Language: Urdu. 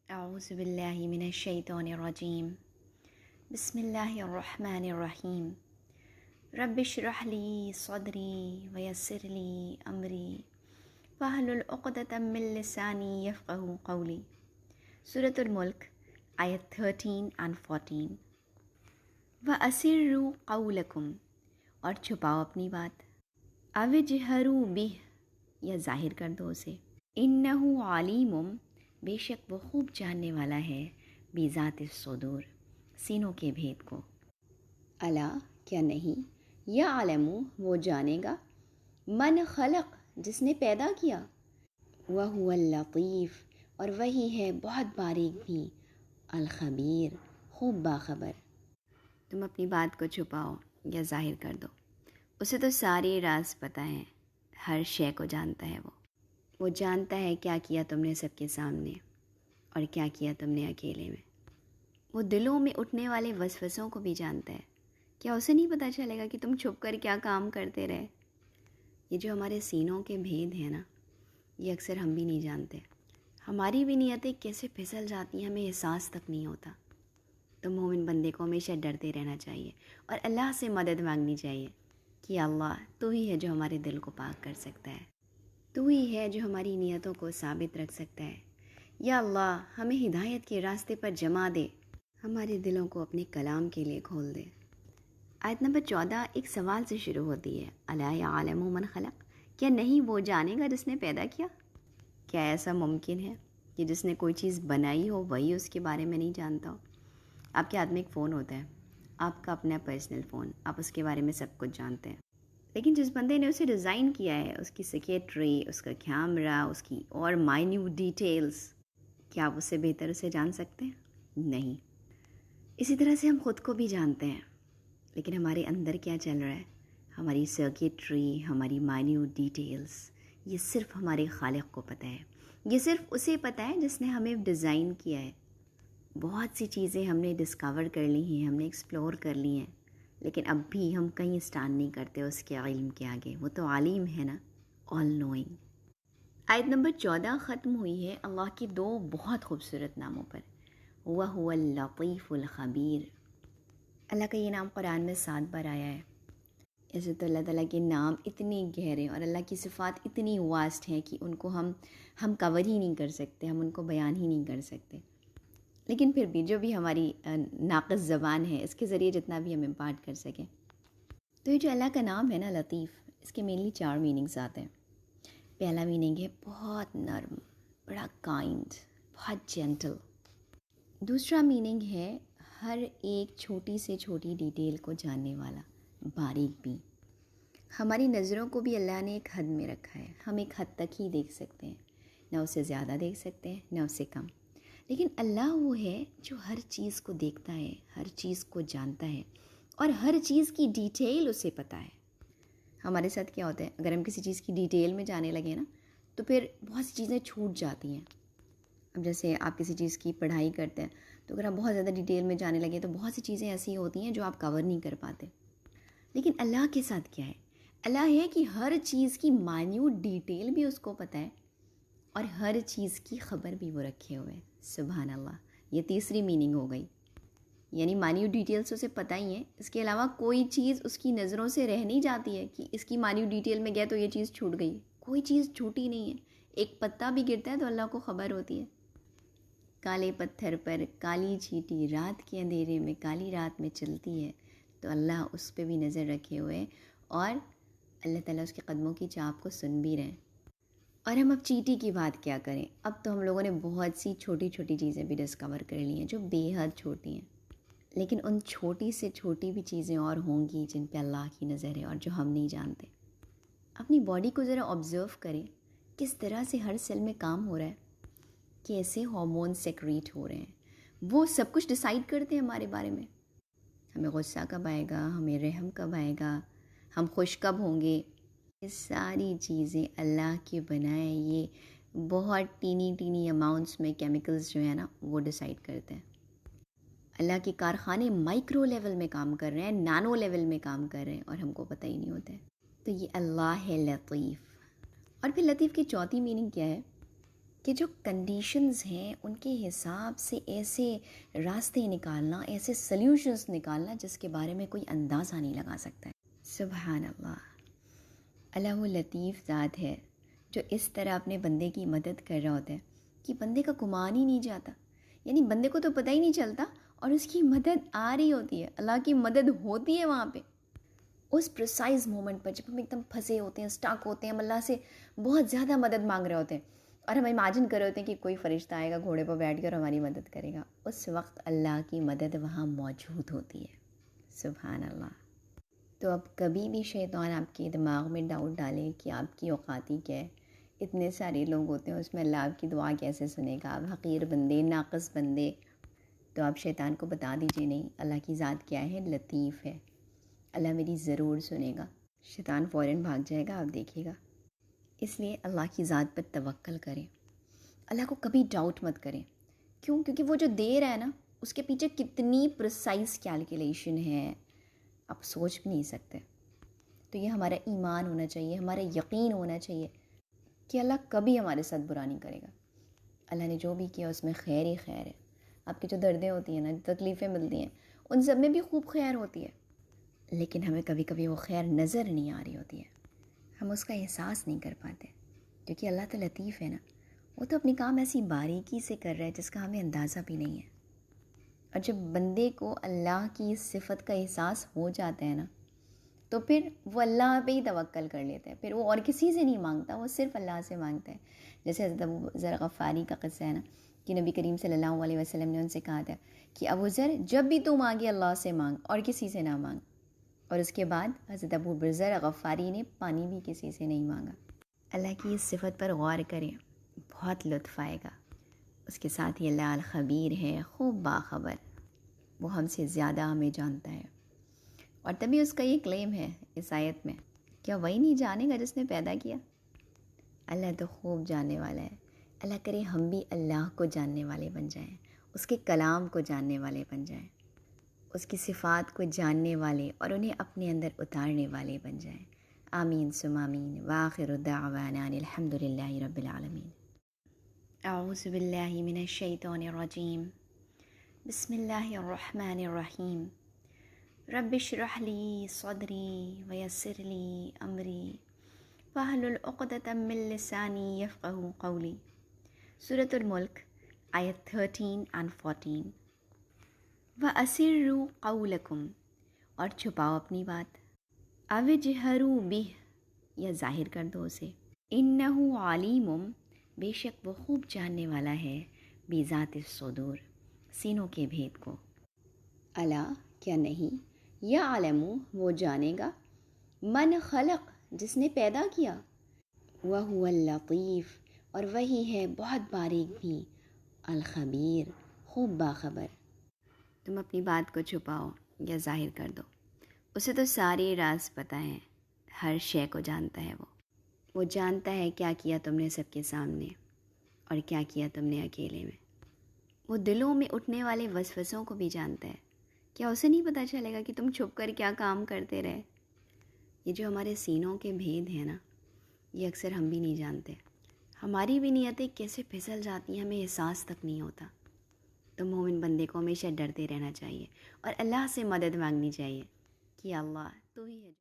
اعوذ باللہ من الشیطان الرجیم بسم اللہ الرحمن الرحیم رب اشرح لی صدری ویسر لی امری واحلل عقدۃ من لسانی یفقہوا قولی۔ سورۃ الملک آیت 13 and 14۔ وَأَسِرُّوا قَوْلَكُمْ، اور چھپاؤ اپنی بات، اَوِ اجْهَرُوا بِهِ، یا ظاہر کر دو اسے، إِنَّهُ عَلِيمٌ، بے شک وہ خوب جاننے والا ہے، بذات الصدور، سینوں کے بھید کو۔ الا، کیا نہیں، یعلم، وہ جانے گا، من خلق، جس نے پیدا کیا، وہو اللطیف، اور وہی ہے بہت باریک بھی، الخبیر، خوب باخبر۔ تم اپنی بات کو چھپاؤ یا ظاہر کر دو، اسے تو سارے راز پتہ ہیں، ہر شے کو جانتا ہے وہ جانتا ہے کیا کیا تم نے سب کے سامنے اور کیا کیا تم نے اکیلے میں۔ وہ دلوں میں اٹھنے والے وسوسوں کو بھی جانتا ہے۔ کیا اسے نہیں پتہ چلے گا کہ تم چھپ کر کیا کام کرتے رہے؟ یہ جو ہمارے سینوں کے بھید ہیں نا، یہ اکثر ہم بھی نہیں جانتے۔ ہماری بھی نیتیں کیسے پھسل جاتی ہیں، ہمیں احساس تک نہیں ہوتا۔ تو مومن بندے کو ہمیشہ ڈرتے رہنا چاہیے اور اللہ سے مدد مانگنی چاہیے کہ اللہ تو ہی ہے جو ہمارے دل کو پاک کر سکتا ہے، تو ہی ہے جو ہماری نیتوں کو ثابت رکھ سکتا ہے۔ یا اللہ ہمیں ہدایت کے راستے پر جما دے، ہمارے دلوں کو اپنے کلام کے لیے کھول دے۔ آیت نمبر 14 ایک سوال سے شروع ہوتی ہے، الا یعلم من خلق، کیا نہیں وہ جانے گا جس نے پیدا کیا؟ کیا ایسا ممکن ہے کہ جس نے کوئی چیز بنائی ہو وہی اس کے بارے میں نہیں جانتا ہو؟ آپ کے ہاتھ میں ایک فون ہوتا ہے، آپ کا اپنا پرسنل فون، آپ اس کے بارے میں سب کچھ جانتے ہیں، لیکن جس بندے نے اسے ڈیزائن کیا ہے، اس کی سیکریٹری، اس کا کیمرہ، اس کی اور مائنیوٹ ڈیٹیلز، کیا آپ اس سے بہتر اسے جان سکتے ہیں؟ نہیں۔ اسی طرح سے ہم خود کو بھی جانتے ہیں، لیکن ہمارے اندر کیا چل رہا ہے، ہماری سرکٹری، ہماری مائنیوٹ ڈیٹیلز، یہ صرف ہمارے خالق کو پتہ ہے، یہ صرف اسے پتہ ہے جس نے ہمیں ڈیزائن کیا ہے۔ بہت سی چیزیں ہم نے ڈسکور کر لی ہیں، ہم نے ایکسپلور کر لی ہیں، لیکن اب بھی ہم کہیں اسٹینڈ نہیں کرتے اس کے علم کے آگے۔ وہ تو عالم ہے نا، آل نوئنگ۔ آیت نمبر 14 ختم ہوئی ہے اللہ کے دو بہت خوبصورت ناموں پر، وَهُوَ اللطیف الخبیر۔ اللہ کا یہ نام قرآن میں 7 بار آیا ہے۔ ایسے تو اللہ تعالیٰ کے نام اتنے گہرے اور اللہ کی صفات اتنی واسٹ ہیں کہ ان کو ہم کور ہی نہیں کر سکتے، ہم ان کو بیان ہی نہیں کر سکتے، لیکن پھر بھی جو بھی ہماری ناقص زبان ہے، اس کے ذریعے جتنا بھی ہم امپارٹ کر سکیں۔ تو یہ جو اللہ کا نام ہے نا لطیف، اس کے مینلی 4 میننگز آتے ہیں۔ پہلا میننگ ہے بہت نرم، بڑا کائنڈ، بہت جینٹل۔ دوسرا میننگ ہے ہر ایک چھوٹی سے چھوٹی ڈیٹیل کو جاننے والا، باریک بھی۔ ہماری نظروں کو بھی اللہ نے ایک حد میں رکھا ہے، ہم ایک حد تک ہی دیکھ سکتے ہیں، نہ اسے زیادہ دیکھ سکتے ہیں نہ اسے کم، لیکن اللہ وہ ہے جو ہر چیز کو دیکھتا ہے، ہر چیز کو جانتا ہے اور ہر چیز کی ڈیٹیل اسے پتہ ہے۔ ہمارے ساتھ کیا ہوتا ہے، اگر ہم کسی چیز کی ڈیٹیل میں جانے لگے نا تو پھر بہت سی چیزیں چھوٹ جاتی ہیں۔ اب جیسے آپ کسی چیز کی پڑھائی کرتے ہیں تو اگر آپ بہت زیادہ ڈیٹیل میں جانے لگے تو بہت سی چیزیں ایسی ہوتی ہیں جو آپ کور نہیں کر پاتے، لیکن اللہ کے ساتھ کیا ہے، اللہ ہے کہ ہر چیز کی مائنیوٹ ڈیٹیل بھی اس کو پتہ ہے اور ہر چیز کی خبر بھی وہ رکھے ہوئے ہیں۔ سبحان اللہ، یہ تیسری میننگ ہو گئی، یعنی مائنیوٹ ڈیٹیلز اسے پتہ ہی ہیں، اس کے علاوہ کوئی چیز اس کی نظروں سے رہ نہیں جاتی ہے کہ اس کی مائنیوٹ ڈیٹیل میں گیا تو یہ چیز چھوٹ گئی، کوئی چیز چھوٹی نہیں ہے۔ ایک پتا بھی گرتا ہے تو اللہ کو خبر ہوتی ہے۔ کالے پتھر پر کالی چیٹی رات کے اندھیرے میں کالی رات میں چلتی ہے تو اللہ اس پہ بھی نظر رکھے ہوئے اور اللہ تعالیٰ اس کے قدموں کی چاپ کو سن بھی رہے ہیں۔ اور ہم اب چیٹی کی بات کیا کریں، اب تو ہم لوگوں نے بہت سی چھوٹی چھوٹی چیزیں بھی ڈسکور کر لی ہیں جو بے حد چھوٹی ہیں، لیکن ان چھوٹی سے چھوٹی بھی چیزیں اور ہوں گی جن پہ اللہ کی نظر ہے اور جو ہم نہیں جانتے۔ اپنی باڈی کو ذرا آبزرو کریں، کس طرح سے ہر سیل میں کام ہو رہا ہے، کیسے ہارمون سیکریٹ ہو رہے ہیں، وہ سب کچھ ڈیسائیڈ کرتے ہیں ہمارے بارے میں۔ ہمیں غصہ کب آئے گا، ہمیں رحم کب آئے گا، ہم خوش کب ہوں گے، یہ ساری چیزیں اللہ کے بنائے یہ بہت ٹینی ٹینی اماؤنٹس میں کیمیکلز جو ہیں نا وہ ڈیسائیڈ کرتے ہیں۔ اللہ کے کارخانے مائکرو لیول میں کام کر رہے ہیں، نانو لیول میں کام کر رہے ہیں اور ہم کو پتہ ہی نہیں ہوتا ہے۔ تو یہ اللہ ہے لطیف۔ اور پھر لطیف کی چوتھی میننگ کیا ہے، کہ جو کنڈیشنز ہیں ان کے حساب سے ایسے راستے نکالنا، ایسے سلیوشنز نکالنا جس کے بارے میں کوئی اندازہ نہیں لگا سکتا ہے۔ سبحان اللہ، اللہ وہ لطیف ذات ہے جو اس طرح اپنے بندے کی مدد کر رہا ہوتا ہے کہ بندے کا گمان ہی نہیں جاتا، یعنی بندے کو تو پتہ ہی نہیں چلتا اور اس کی مدد آ رہی ہوتی ہے، اللہ کی مدد ہوتی ہے وہاں پہ اس پریسائز مومنٹ پر، جب ہم ایک دم پھنسے ہوتے ہیں، اسٹاک ہوتے ہیں، ہم اللہ سے بہت زیادہ مدد مانگ رہے ہوتے ہیں اور ہم امیجن کر رہے ہوتے ہیں کہ کوئی فرشتہ آئے گا گھوڑے پر بیٹھ کر ہماری مدد کرے گا، اس وقت اللہ کی مدد وہاں موجود ہوتی ہے۔ سبحان اللہ۔ تو اب کبھی بھی شیطان آپ کے دماغ میں ڈاؤٹ ڈالے کہ آپ کی اوقاتی کیا ہے، اتنے سارے لوگ ہوتے ہیں، اس میں اللہ آپ کی دعا کیسے سنے گا، آپ حقیر بندے، ناقص بندے، تو آپ شیطان کو بتا دیجئے نہیں، اللہ کی ذات کیا ہے، لطیف ہے، اللہ میری ضرور سنے گا۔ شیطان فوراً بھاگ جائے گا، آپ دیکھیے گا۔ اس لیے اللہ کی ذات پر توکل کریں، اللہ کو کبھی ڈاؤٹ مت کریں۔ کیوں؟ کیونکہ وہ جو دے رہا ہے نا، اس کے پیچھے کتنی پریسائز کیلکولیشن ہے، آپ سوچ بھی نہیں سکتے۔ تو یہ ہمارا ایمان ہونا چاہیے، ہمارا یقین ہونا چاہیے کہ اللہ کبھی ہمارے ساتھ برا نہیں کرے گا۔ اللہ نے جو بھی کیا اس میں خیر ہی خیر ہے۔ آپ کی جو دردیں ہوتی ہیں نا، جو تکلیفیں ملتی ہیں، ان سب میں بھی خوب خیر ہوتی ہے، لیکن ہمیں کبھی کبھی وہ خیر نظر نہیں آ رہی ہوتی ہے، ہم اس کا احساس نہیں کر پاتے، کیونکہ اللہ تو لطیف ہے نا، وہ تو اپنی کام ایسی باریکی سے کر رہا ہے جس کا ہمیں اندازہ بھی نہیں ہے۔ اور جب بندے کو اللہ کی صفت کا احساس ہو جاتا ہے نا، تو پھر وہ اللہ پہ ہی توکل کر لیتا ہے، پھر وہ اور کسی سے نہیں مانگتا، وہ صرف اللہ سے مانگتا ہے۔ جیسے حضرت ابو ذر غفاری کا قصہ ہے نا، کہ نبی کریم صلی اللہ علیہ وسلم نے ان سے کہا تھا کہ ابو ذر، جب بھی تو مانگے اللہ سے مانگ اور کسی سے نہ مانگ، اور اس کے بعد حضرت ابو ذر غفاری نے پانی بھی کسی سے نہیں مانگا۔ اللہ کی اس صفت پر غور کریں، بہت لطف آئے گا۔ اس کے ساتھ ہی اللہ الخبیر ہے، خوب باخبر، وہ ہم سے زیادہ ہمیں جانتا ہے۔ اور تبھی اس کا یہ کلیم ہے اس آیت میں، کیا وہی نہیں جانے گا جس نے پیدا کیا؟ اللہ تو خوب جاننے والا ہے۔ اللہ کرے ہم بھی اللہ کو جاننے والے بن جائیں، اس کے کلام کو جاننے والے بن جائیں، اس کی صفات کو جاننے والے اور انہیں اپنے اندر اتارنے والے بن جائیں۔ آمین ثم آمین، وآخر دعوانا ان الحمد للہ رب العالمین۔ اعوذ باللہ من الشیطان الرجیم، بسم اللہ الرحمن الرحیم۔ رب اشرح لی صدری ویسر لی امری واحلل عقدۃ من لسانی یفقہوا قولی۔ سورۃ الملک آیت 13 and 14۔ وَأَسِرُّوا قَوْلَكُمْ، اور چھپاؤ اپنی بات، اَوِ اجْهَرُوا بِهِ، یا ظاہر کر دو اسے، إِنَّهُ عَلِيمٌ، بے شک وہ خوب جاننے والا ہے، بِذَاتِ الصُّدُورِ، سینوں کے بھید کو۔ الا، کیا نہیں، یعلم، وہ جانے گا، من خلق، جس نے پیدا کیا، وَهُوَ اللطیف، اور وہی ہے بہت باریک بھی، الخبیر، خوب باخبر۔ تم اپنی بات کو چھپاؤ یا ظاہر کر دو، اسے تو سارے راز پتہ ہیں، ہر شے کو جانتا ہے۔ وہ جانتا ہے کیا کیا تم نے سب کے سامنے اور کیا کیا تم نے اکیلے میں۔ وہ دلوں میں اٹھنے والے وسوسوں کو بھی جانتا ہے، کیا اسے نہیں پتہ چلے گا کہ تم چھپ کر کیا کام کرتے رہے؟ یہ جو ہمارے سینوں کے بھید ہیں نا، یہ اکثر ہم بھی نہیں جانتے، ہماری بھی نیتیں کیسے پھسل جاتی ہیں، ہمیں احساس تک نہیں ہوتا۔ تو مومن بندے کو ہمیشہ ڈرتے رہنا چاہیے اور اللہ سے مدد مانگنی چاہیے کہ اللہ تو ہی ہے۔